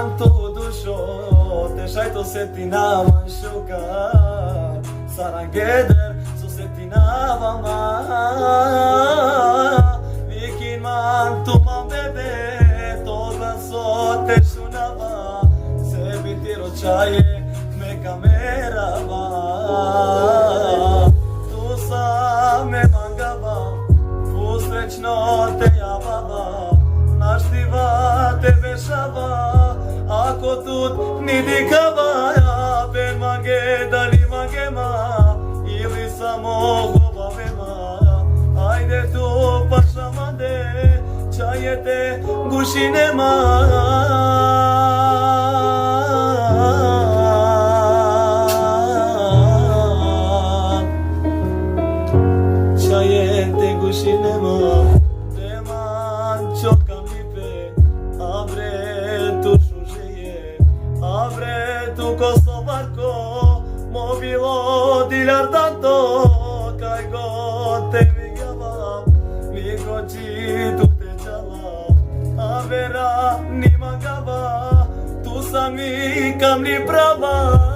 manto dušo, te šajto se ti nama šuka, sarangeder so se ti nama, vikin manto mam bebe, to glaso te šunava, sebi ti ročaje me kamerava, tu sam me mangava, usrećno te javava, naštiva te vešava, ako tut ni dikava, ben mange da li mangema, ili samo govavema, ajde tu pašamande, čajete gušinema. Čajete gušinema, teman čokam lipe, abre tu šužeje, abre tu kosovarko, mobilo dilar tanto, kaj god te vijavam, niko čitu te čala, avera ni magava, tu sam i kam ni prava.